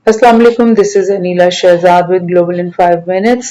Assalamu alaikum, this is Anila Shahzad with Global in 5 minutes.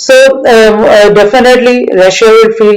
So definitely Russia will feel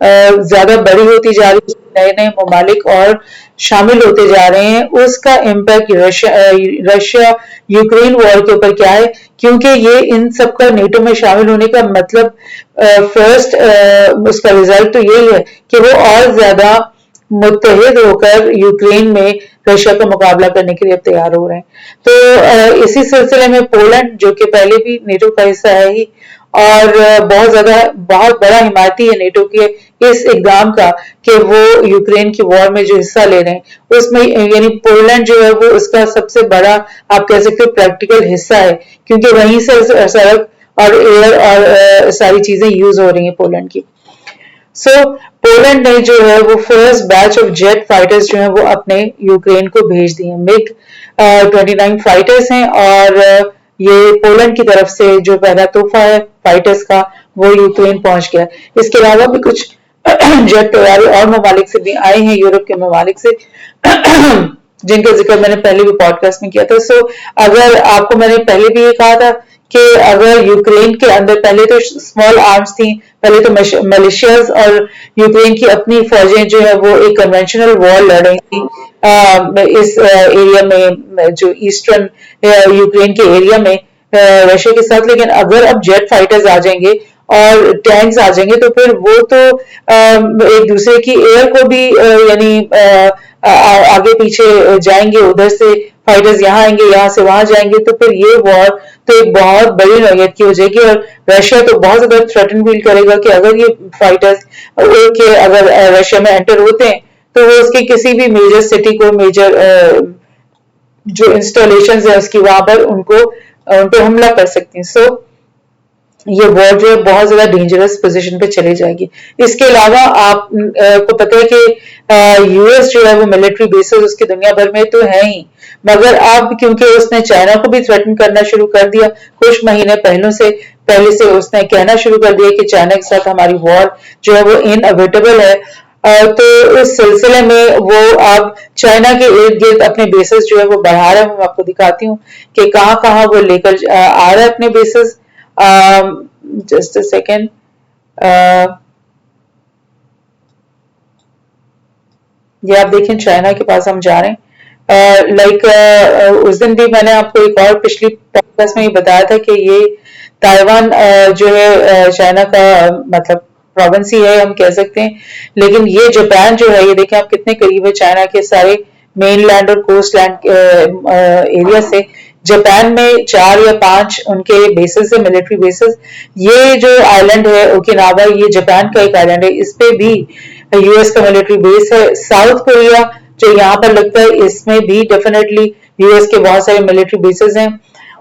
زیادہ بڑی ہوتی جا رہی ہے, نئے نئے ممالک اور شامل ہوتے جا رہے ہیں, اس کا امپیکٹ رشیا یوکرین وار کے اوپر کیا ہے, کیونکہ یہ ان سب کا نیٹو میں شامل ہونے کا مطلب فرسٹ اس کا رزلٹ تو یہی ہے کہ وہ اور زیادہ متحد ہو کر یوکرین میں رشیا کا مقابلہ کرنے کے لیے اب تیار ہو رہے ہیں. تو اسی سلسلے میں پولینڈ جو کہ پہلے بھی نیٹو کا حصہ ہے ہی اور بہت بڑا حمایتی ہے نیٹو کے اس اقدام کا کہ وہ یوکرین کی وار میں جو حصہ لے رہے ہیں اس میں, یعنی پولینڈ جو ہے وہ اس کا سب سے بڑا آپ کہہ سکتے ہو پریکٹیکل حصہ ہے, کیونکہ وہیں سے سڑک اور ایئر اور ساری چیزیں یوز ہو رہی ہیں پولینڈ کی. سو پولینڈ نے جو ہے وہ first batch of jet fighters جو ہیں وہ اپنے یوکرین کو بھیج دیے. مگ 29 فائٹرز ہیں اور یہ پولینڈ کی طرف سے جو پہلا تحفہ ہے فائٹرز کا وہ یوکرین پہنچ گیا. اس کے علاوہ بھی کچھ جیٹ طیارے اور ممالک سے بھی آئے ہیں, یورپ کے ممالک سے, جن کا ذکر میں نے پہلے بھی پوڈ کاسٹ میں کیا تھا. سو اگر آپ کو میں نے پہلے بھی یہ کہا تھا کہ اگر یوکرین کے اندر پہلے تو اسمال آرمز تھیں, پہلے تو ملیشیاز اور یوکرین کی اپنی فوجیں جو ہے وہ ایک کنونشنل وار لڑ رہی تھی اس ایریا میں, جو ایسٹرن یوکرین کے ایریا میں رشیا کے ساتھ, لیکن اگر اب جیٹ فائٹرز آ جائیں گے اور ٹینکس آ جائیں گے تو پھر وہ تو ایک دوسرے کی ایئر کو بھی یعنی آگے پیچھے جائیں گے, ادھر سے فائٹرز یہاں آئیں گے, یہاں سے وہاں جائیں گے, تو پھر یہ وار تو ایک بہت بڑی نوعیت کی ہو جائے گی. اور رشیا تو بہت زیادہ تھریٹن فیل کرے گا کہ اگر یہ فائٹرز اگر رشیا میں انٹر ہوتے ہیں تو وہ اس کی کسی بھی میجر سٹی کو, میجر جو انسٹالیشنز ہیں اس کی, وہاں پر ان پہ حملہ کر سکتے ہیں. سو یہ وار جو ہے بہت زیادہ ڈینجرس پوزیشن پہ چلے جائے گی. اس کے علاوہ آپ کو پتہ ہے کہ یو ایس جو ہے وہ ملٹری بیسز اس کی دنیا بھر میں تو ہے ہی, مگر اب کیونکہ اس نے چائنا کو بھی تھریٹن کرنا شروع کر دیا کچھ مہینے پہلے سے اس نے کہنا شروع کر دیا کہ چائنا کے ساتھ ہماری وار جو ہے وہ انایویٹیبل ہے, تو اس سلسلے میں وہ اب چائنا کے ارد گرد اپنے بیسز جو ہے وہ بڑھا رہا ہے. میں آپ کو دکھاتی ہوں کہ کہاں کہاں وہ لے کر آ رہا ہے اپنے بیسز. جسٹ اے سیکنڈ, یہ آپ دیکھیں چائنا کے پاس ہم جا رہے ہیں. لائک اس دن بھی میں نے آپ کو ایک اور پچھلی پوڈکاسٹ میں یہ بتایا تھا کہ یہ تائیوان جو ہے چائنا کا مطلب پروونس ہی ہے ہم کہہ سکتے ہیں, لیکن یہ جاپان جو ہے یہ دیکھیں آپ کتنے قریب ہے چائنا کے سارے مین لینڈ اور کوسٹ لینڈ ایریا سے. جاپان میں 4 یا 5 ان کے بیسز ہے, ملٹری بیسز. یہ جو آئی لینڈ ہے اوکیناوا, یہ جاپان کا ایک آئی لینڈ ہے, اس پہ بھی یو ایس کا ملٹری بیس ہے. ساؤتھ کوریا جو یہاں پر لگتا ہے اس میں بھی ڈیفینیٹلی یو ایس کے بہت سارے ملٹری بیسز ہیں.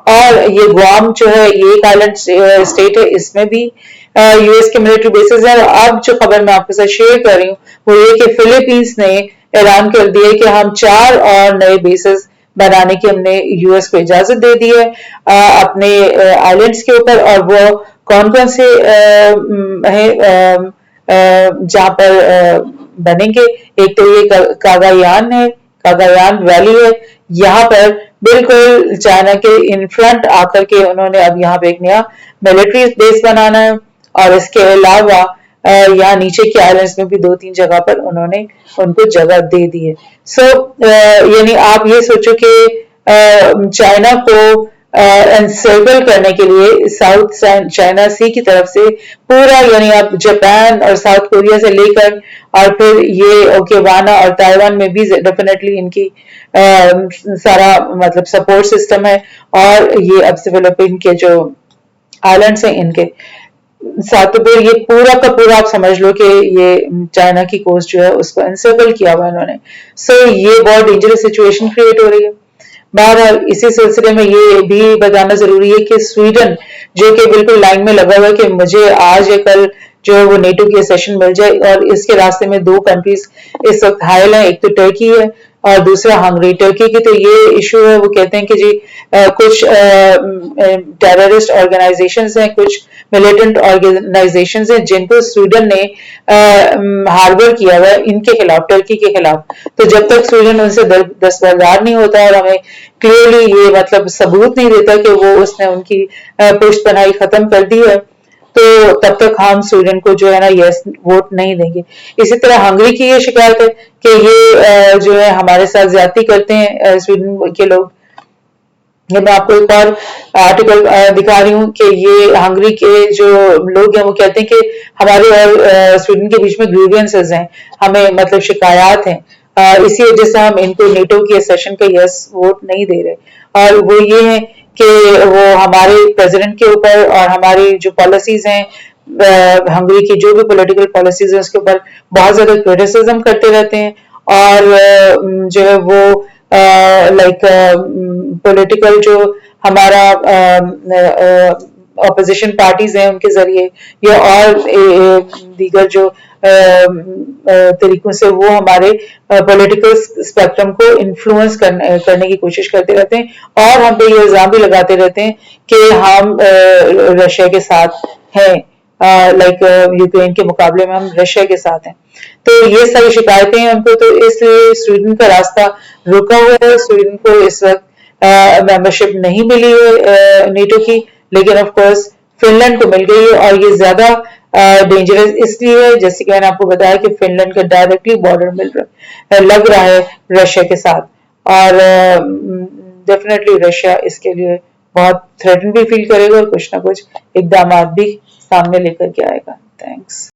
اور یہ گوام جو ہے یہ ایک آئی لینڈ اسٹیٹ ہے, اس میں بھی یو ایس کے ملٹری بیسز ہیں. اور اب جو خبر میں آپ کے ساتھ شیئر کر رہی ہوں وہ یہ کہ فلپینز نے اعلان کر دیا کہ ہم 4 اور نئے بیسز بنانے کی ہم نے یو ایس کو اجازت دے دی ہے اپنے آئی لینڈز کے اوپر. اور وہ کون کون سے ہیں جہاں پر بنیں گے, ایک تو یہ کاگایان ہے, کاگایان ویلی ہے, یہاں پر بالکل چائنا کے ان فرنٹ آ کر کے انہوں نے اب یہاں پہ ایک نیا ملٹری بیس بنانا ہے. اور اس کے علاوہ یہاں نیچے کے آئلینڈز میں بھی 2-3 جگہ پر انہوں نے ان کو جگہ دے دی ہے. سو یعنی آپ یہ سوچو کہ چائنا کو انسرکل کرنے کے لیے ساؤتھ چائنا سی کی طرف سے پورا, یعنی آپ جاپان اور ساؤتھ کوریا سے لے کر اور پھر یہ اوکیوانا اور تائیوان میں بھی ڈیفینیٹلی ان کی سارا مطلب سپورٹ سسٹم ہے. اور یہ اب سے فلپین کے جو آئلینڈس ہیں ان کے ساتھ تو پھر یہ پورا کا پورا آپ سمجھ لو کہ یہ چائنا کی کوسٹ جو ہے اس کو انسرکل کیا ہوا انہوں نے. سو یہ بہت ڈینجرس سچویشن کریٹ ہو رہی ہے. بہرحال اسی سلسلے میں یہ بھی بتانا ضروری ہے کہ سویڈن جو کہ بالکل لائن میں لگا ہوا ہے کہ مجھے آج یا کل جو ہے وہ نیٹو کی سیشن مل جائے, اور اس کے راستے میں 2 کنٹریز اس وقت حائل ہیں, ایک تو ٹرکی ہے اور دوسرا ہنگری. ٹرکی کی تو یہ ایشو ہے, وہ کہتے ہیں کہ جی کچھ ٹیررسٹ آرگنائزیشنز ہیں, کچھ ملیٹنٹ آرگنائزیشنز ہیں جن کو سویڈن نے ہاربر کیا ہوا ہے ان کے خلاف, ٹرکی کے خلاف. تو جب تک سویڈن ان سے دستبردار نہیں ہوتا اور ہمیں کلیئرلی یہ مطلب ثبوت نہیں دیتا کہ وہ اس نے ان کی پشت پناہی ختم کر دی ہے, تو تب تک ہم سویڈن کو جو ہے نا یس ووٹ نہیں دیں گے. اسی طرح ہنگری کی یہ شکایت ہے کہ یہ جو ہے ہمارے ساتھ زیادتی کرتے ہیں سویڈن کے لوگ. یہ میں آپ کو ایک اور آرٹیکل دکھا رہی ہوں کہ یہ ہنگری کے جو لوگ ہیں وہ کہتے ہیں کہ ہمارے اور سویڈن کے بیچ میں گریوینسز ہیں, ہمیں مطلب شکایات ہیں, اسی وجہ سے ہم ان کو نیٹو کی سیشن کا یس ووٹ نہیں دے رہے. اور وہ یہ ہے کہ وہ ہمارے پریزیڈنٹ کے اوپر اور ہماری جو پالیسیز ہیں ہنگری کی جو بھی پولیٹیکل پالیسیز ہیں اس کے اوپر بہت زیادہ کرٹیسزم کرتے رہتے ہیں, اور جو ہے وہ لائک پولیٹیکل جو ہمارا اپوزیشن پارٹیز ہیں ان کے ذریعے یا اور دیگر جو طریقوں سے وہ ہمارے پولیٹیکل اسپیکٹرم کو انفلوئنس کرنے کی کوشش کرتے رہتے ہیں, اور ہم پہ یہ الزام بھی لگاتے رہتے ہیں کہ ہم رشیا کے ساتھ ہیں, لائک یوکرین کے مقابلے میں ہم رشیا کے ساتھ ہیں. تو یہ ساری شکایتیں ہیں ان کو, تو اس لیے سویڈن کا راستہ رکا ہوا ہے. سویڈن کو اس وقت ممبرشپ نہیں ملی ہے نیٹو کی, لیکن آف کورس فن لینڈ کو مل گئی ہے, اور یہ زیادہ ڈینجرس اس لیے ہے جیسے کہ میں نے آپ کو بتایا کہ فن لینڈ کا ڈائریکٹلی بارڈر لگ رہا ہے رشیا کے ساتھ, اور ڈیفینیٹلی رشیا اس کے لیے بہت تھریٹن بھی فیل کرے گا اور کچھ نہ کچھ اقدامات بھی سامنے لے کر کے آئے گا. تھینکس.